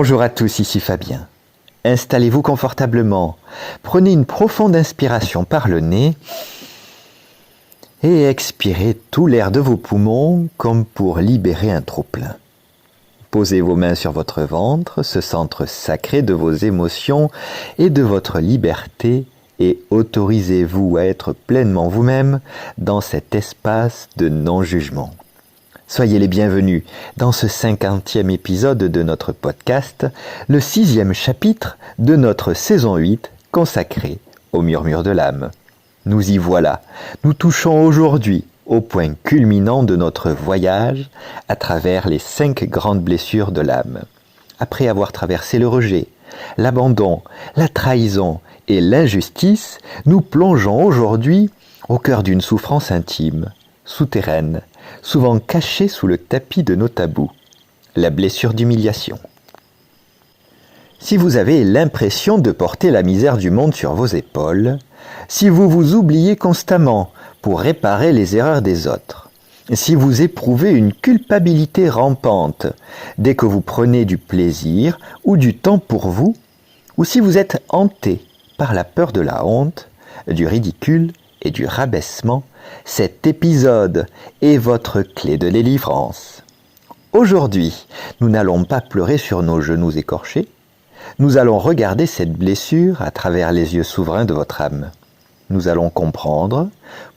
Bonjour à tous, ici Fabien. Installez-vous confortablement, prenez une profonde inspiration par le nez et expirez tout l'air de vos poumons comme pour libérer un trop-plein. Posez vos mains sur votre ventre, ce centre sacré de vos émotions et de votre liberté, et autorisez-vous à être pleinement vous-même dans cet espace de non-jugement. Soyez les bienvenus dans ce 50e épisode de notre podcast, le 6e chapitre de notre saison 8 consacré au murmure de l'âme. Nous y voilà, nous touchons aujourd'hui au point culminant de notre voyage à travers les 5 grandes blessures de l'âme. Après avoir traversé le rejet, l'abandon, la trahison et l'injustice, nous plongeons aujourd'hui au cœur d'une souffrance intime, souterraine, souvent cachée sous le tapis de nos tabous, la blessure d'humiliation. Si vous avez l'impression de porter la misère du monde sur vos épaules, si vous vous oubliez constamment pour réparer les erreurs des autres, si vous éprouvez une culpabilité rampante dès que vous prenez du plaisir ou du temps pour vous, ou si vous êtes hanté par la peur de la honte, du ridicule et du rabaissement, cet épisode est votre clé de délivrance. Aujourd'hui, nous n'allons pas pleurer sur nos genoux écorchés, nous allons regarder cette blessure à travers les yeux souverains de votre âme. Nous allons comprendre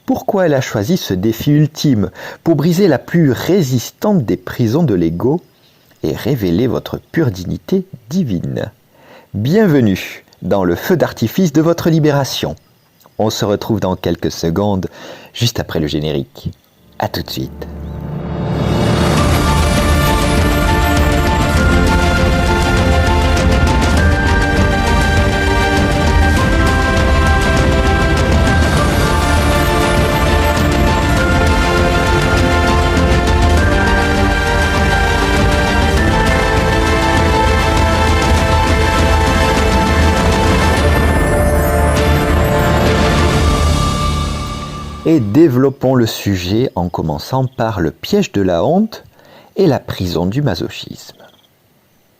pourquoi elle a choisi ce défi ultime pour briser la plus résistante des prisons de l'ego et révéler votre pure dignité divine. Bienvenue dans le feu d'artifice de votre libération. On se retrouve dans quelques secondes, juste après le générique. À tout de suite. Et développons le sujet en commençant par le piège de la honte et la prison du masochisme.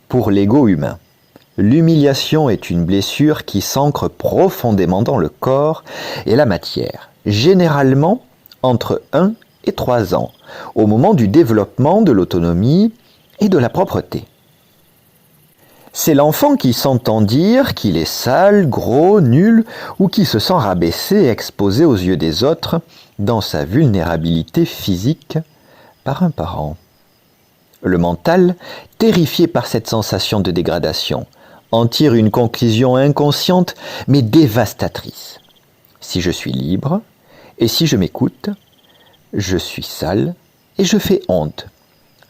Pour l'ego humain, l'humiliation est une blessure qui s'ancre profondément dans le corps et la matière, généralement entre 1 et 3 ans, au moment du développement de l'autonomie et de la propreté. C'est l'enfant qui s'entend dire qu'il est sale, gros, nul ou qui se sent rabaissé et exposé aux yeux des autres dans sa vulnérabilité physique par un parent. Le mental, terrifié par cette sensation de dégradation, en tire une conclusion inconsciente mais dévastatrice. Si je suis libre et si je m'écoute, je suis sale et je fais honte.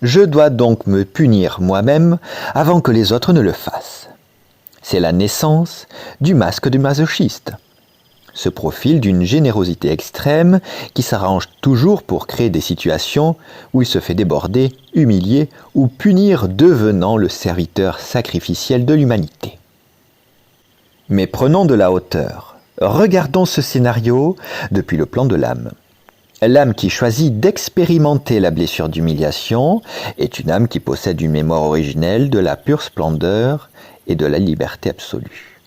Je dois donc me punir moi-même avant que les autres ne le fassent. C'est la naissance du masque du masochiste. Ce profil d'une générosité extrême qui s'arrange toujours pour créer des situations où il se fait déborder, humilier ou punir, devenant le serviteur sacrificiel de l'humanité. Mais prenons de la hauteur. Regardons ce scénario depuis le plan de l'âme. L'âme qui choisit d'expérimenter la blessure d'humiliation est une âme qui possède une mémoire originelle de la pure splendeur et de la liberté absolue.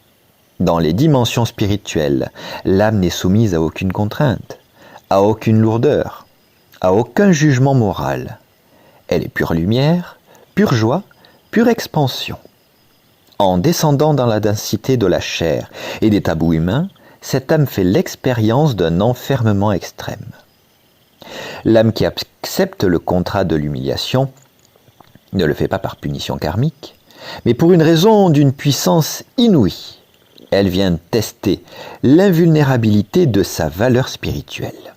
Dans les dimensions spirituelles, l'âme n'est soumise à aucune contrainte, à aucune lourdeur, à aucun jugement moral. Elle est pure lumière, pure joie, pure expansion. En descendant dans la densité de la chair et des tabous humains, cette âme fait l'expérience d'un enfermement extrême. L'âme qui accepte le contrat de l'humiliation ne le fait pas par punition karmique, mais pour une raison d'une puissance inouïe. Elle vient tester l'invulnérabilité de sa valeur spirituelle.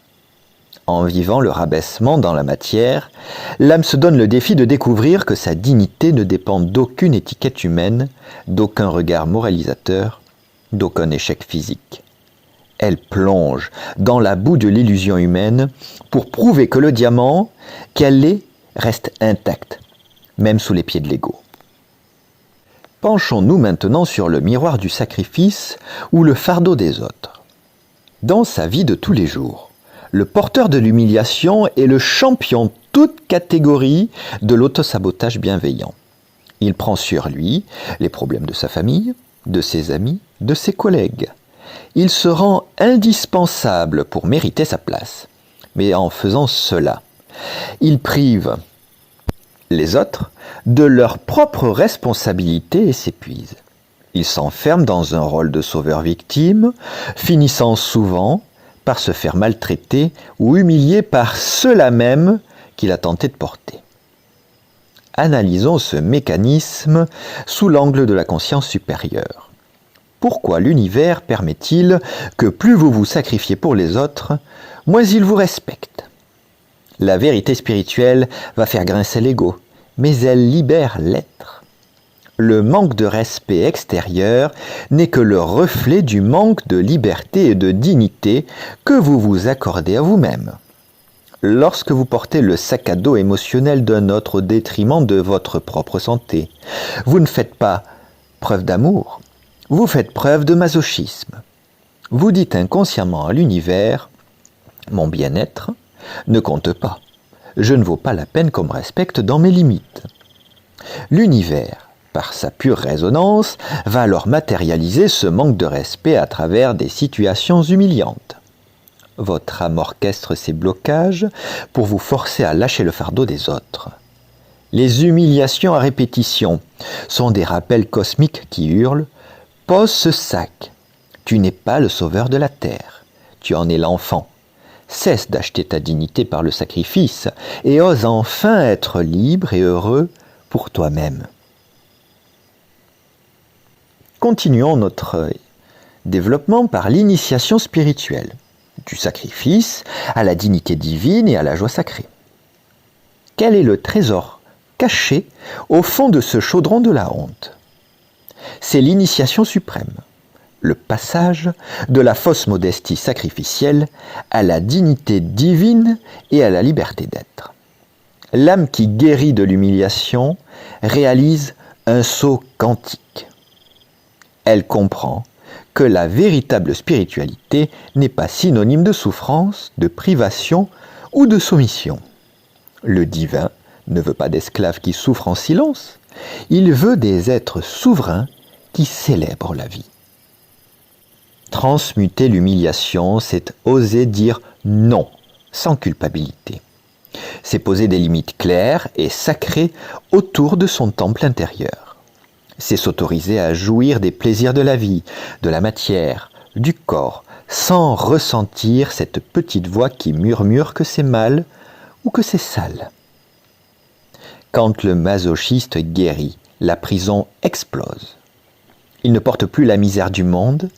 En vivant le rabaissement dans la matière, l'âme se donne le défi de découvrir que sa dignité ne dépend d'aucune étiquette humaine, d'aucun regard moralisateur, d'aucun échec physique. Elle plonge dans la boue de l'illusion humaine pour prouver que le diamant qu'elle est reste intact, même sous les pieds de l'ego. Penchons-nous maintenant sur le miroir du sacrifice ou le fardeau des autres. Dans sa vie de tous les jours, le porteur de l'humiliation est le champion toute catégorie de l'autosabotage bienveillant. Il prend sur lui les problèmes de sa famille, de ses amis, de ses collègues. Il se rend indispensable pour mériter sa place. Mais en faisant cela, il prive les autres de leur propre responsabilité et s'épuise. Il s'enferme dans un rôle de sauveur-victime, finissant souvent par se faire maltraiter ou humilier par ceux-là même qu'il a tenté de porter. Analysons ce mécanisme sous l'angle de la conscience supérieure. Pourquoi l'univers permet-il que plus vous vous sacrifiez pour les autres, moins il vous respecte? La vérité spirituelle va faire grincer l'ego, mais elle libère l'être. Le manque de respect extérieur n'est que le reflet du manque de liberté et de dignité que vous vous accordez à vous-même. Lorsque vous portez le sac à dos émotionnel d'un autre au détriment de votre propre santé, vous ne faites pas preuve d'amour, vous faites preuve de masochisme. Vous dites inconsciemment à l'univers « Mon bien-être ne compte pas. Je ne vaux pas la peine qu'on me respecte dans mes limites. » L'univers, par sa pure résonance, va alors matérialiser ce manque de respect à travers des situations humiliantes. Votre âme orchestre ces blocages pour vous forcer à lâcher le fardeau des autres. Les humiliations à répétition sont des rappels cosmiques qui hurlent « Pose ce sac. Tu n'es pas le sauveur de la terre. Tu en es l'enfant. Cesse d'acheter ta dignité par le sacrifice et ose enfin être libre et heureux pour toi-même. » Continuons notre développement par l'initiation spirituelle, du sacrifice à la dignité divine et à la joie sacrée. Quel est le trésor caché au fond de ce chaudron de la honte? C'est l'initiation suprême, le passage de la fausse modestie sacrificielle à la dignité divine et à la liberté d'être. L'âme qui guérit de l'humiliation réalise un saut quantique. Elle comprend que la véritable spiritualité n'est pas synonyme de souffrance, de privation ou de soumission. Le divin ne veut pas d'esclaves qui souffrent en silence, il veut des êtres souverains qui célèbrent la vie. Transmuter l'humiliation, c'est oser dire non, sans culpabilité. C'est poser des limites claires et sacrées autour de son temple intérieur. C'est s'autoriser à jouir des plaisirs de la vie, de la matière, du corps, sans ressentir cette petite voix qui murmure que c'est mal ou que c'est sale. Quand le masochiste guérit, la prison explose. Il ne porte plus la misère du monde,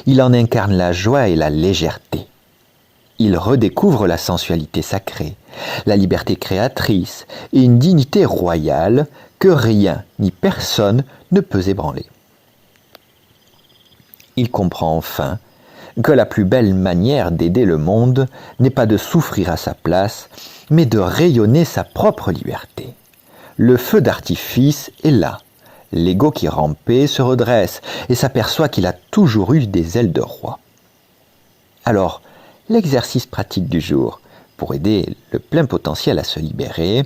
il en incarne la joie et la légèreté. Il redécouvre la sensualité sacrée, la liberté créatrice et une dignité royale que rien ni personne ne peut ébranler. Il comprend enfin que la plus belle manière d'aider le monde n'est pas de souffrir à sa place, mais de rayonner sa propre liberté. Le feu d'artifice est là. L'ego qui rampait se redresse et s'aperçoit qu'il a toujours eu des ailes de roi. Alors, l'exercice pratique du jour pour aider le plein potentiel à se libérer,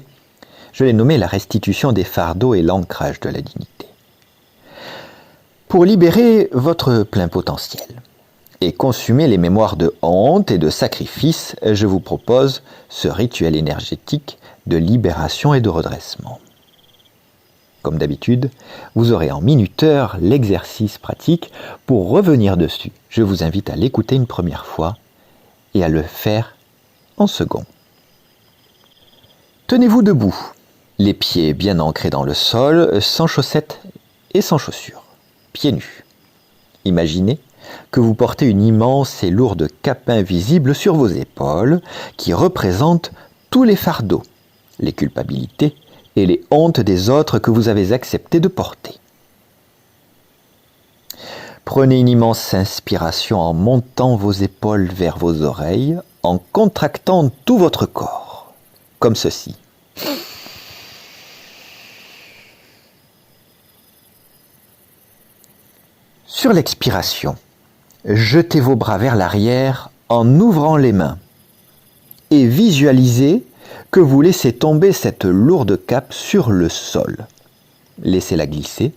je l'ai nommé la restitution des fardeaux et l'ancrage de la dignité. Pour libérer votre plein potentiel et consumer les mémoires de honte et de sacrifice, je vous propose ce rituel énergétique de libération et de redressement. Comme d'habitude, vous aurez en minuteur l'exercice pratique pour revenir dessus. Je vous invite à l'écouter une première fois et à le faire en second. Tenez-vous debout, les pieds bien ancrés dans le sol, sans chaussettes et sans chaussures, pieds nus. Imaginez que vous portez une immense et lourde cape invisible sur vos épaules qui représente tous les fardeaux, les culpabilités et les hontes des autres que vous avez accepté de porter. Prenez une immense inspiration en montant vos épaules vers vos oreilles, en contractant tout votre corps, comme ceci. Sur l'expiration, jetez vos bras vers l'arrière en ouvrant les mains et visualisez que vous laissez tomber cette lourde cape sur le sol. Laissez-la glisser.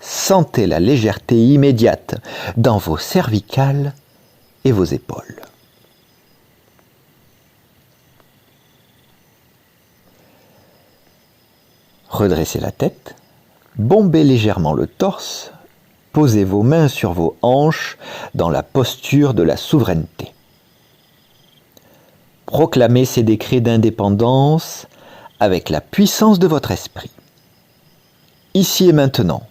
Sentez la légèreté immédiate dans vos cervicales et vos épaules. Redressez la tête, bombez légèrement le torse, posez vos mains sur vos hanches dans la posture de la souveraineté. Proclamez ces décrets d'indépendance avec la puissance de votre esprit. Ici et maintenant,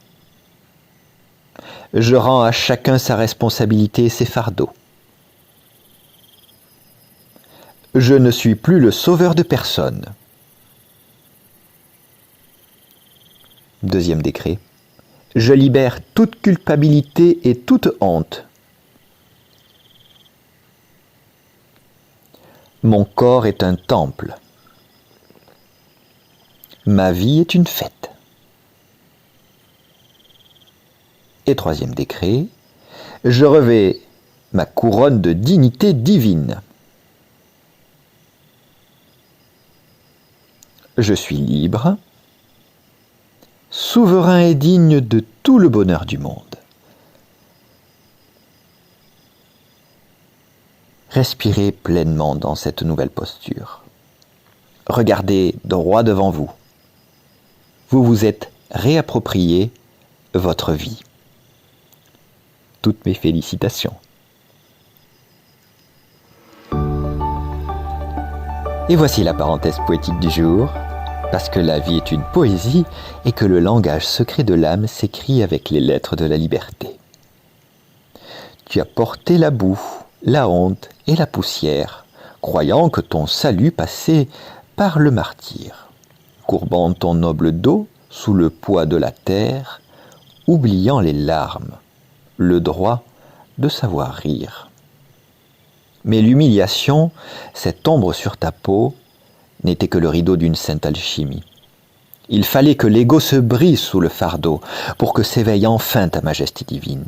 je rends à chacun sa responsabilité et ses fardeaux. Je ne suis plus le sauveur de personne. Deuxième décret. Je libère toute culpabilité et toute honte. Mon corps est un temple. Ma vie est une fête. Et troisième décret, je revêts ma couronne de dignité divine. Je suis libre, souverain et digne de tout le bonheur du monde. Respirez pleinement dans cette nouvelle posture. Regardez droit devant vous. Vous vous êtes réapproprié votre vie. Toutes mes félicitations. Et voici la parenthèse poétique du jour, parce que la vie est une poésie et que le langage secret de l'âme s'écrit avec les lettres de la liberté. Tu as porté la boue, la honte et la poussière, croyant que ton salut passait par le martyre, courbant ton noble dos sous le poids de la terre, oubliant les larmes, le droit de savoir rire. Mais l'humiliation, cette ombre sur ta peau, n'était que le rideau d'une sainte alchimie. Il fallait que l'ego se brise sous le fardeau pour que s'éveille enfin ta majesté divine.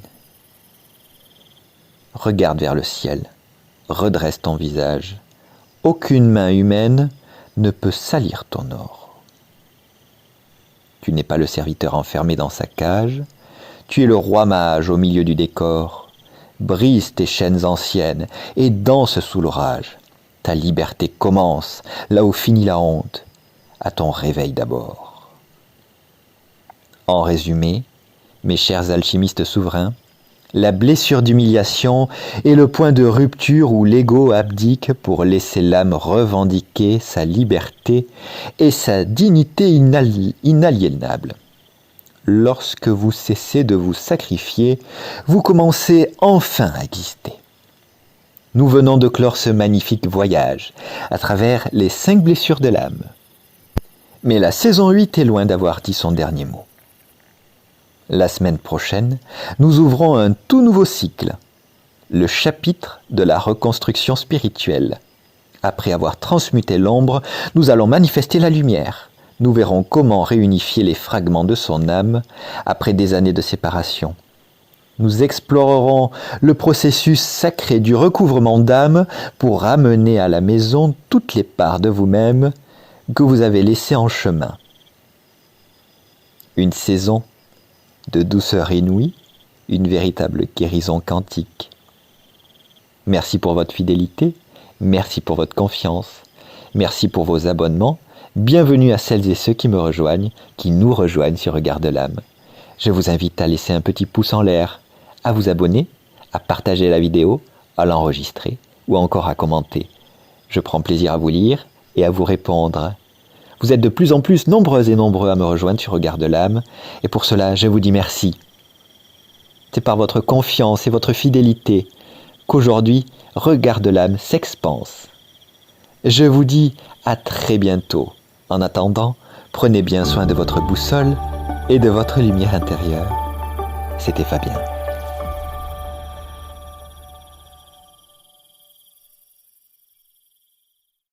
Regarde vers le ciel, redresse ton visage. Aucune main humaine ne peut salir ton or. Tu n'es pas le serviteur enfermé dans sa cage, tu es le roi mage au milieu du décor. Brise tes chaînes anciennes et danse sous l'orage. Ta liberté commence là où finit la honte, à ton réveil d'abord. En résumé, mes chers alchimistes souverains, la blessure d'humiliation est le point de rupture où l'ego abdique pour laisser l'âme revendiquer sa liberté et sa dignité inaliénable. Lorsque vous cessez de vous sacrifier, vous commencez enfin à exister. Nous venons de clore ce magnifique voyage à travers les 5 blessures de l'âme. Mais la saison 8 est loin d'avoir dit son dernier mot. La semaine prochaine, nous ouvrons un tout nouveau cycle, le chapitre de la reconstruction spirituelle. Après avoir transmuté l'ombre, nous allons manifester la lumière. Nous verrons comment réunifier les fragments de son âme après des années de séparation. Nous explorerons le processus sacré du recouvrement d'âme pour ramener à la maison toutes les parts de vous-même que vous avez laissées en chemin. Une saison de douceur inouïe, une véritable guérison quantique. Merci pour votre fidélité, merci pour votre confiance, merci pour vos abonnements. Bienvenue à celles et ceux qui me rejoignent, qui nous rejoignent sur Regard de l'âme. Je vous invite à laisser un petit pouce en l'air, à vous abonner, à partager la vidéo, à l'enregistrer ou encore à commenter. Je prends plaisir à vous lire et à vous répondre. Vous êtes de plus en plus nombreuses et nombreux à me rejoindre sur Regard de l'âme et pour cela je vous dis merci. C'est par votre confiance et votre fidélité qu'aujourd'hui Regard de l'âme s'expanse. Je vous dis à très bientôt. En attendant, prenez bien soin de votre boussole et de votre lumière intérieure. C'était Fabien.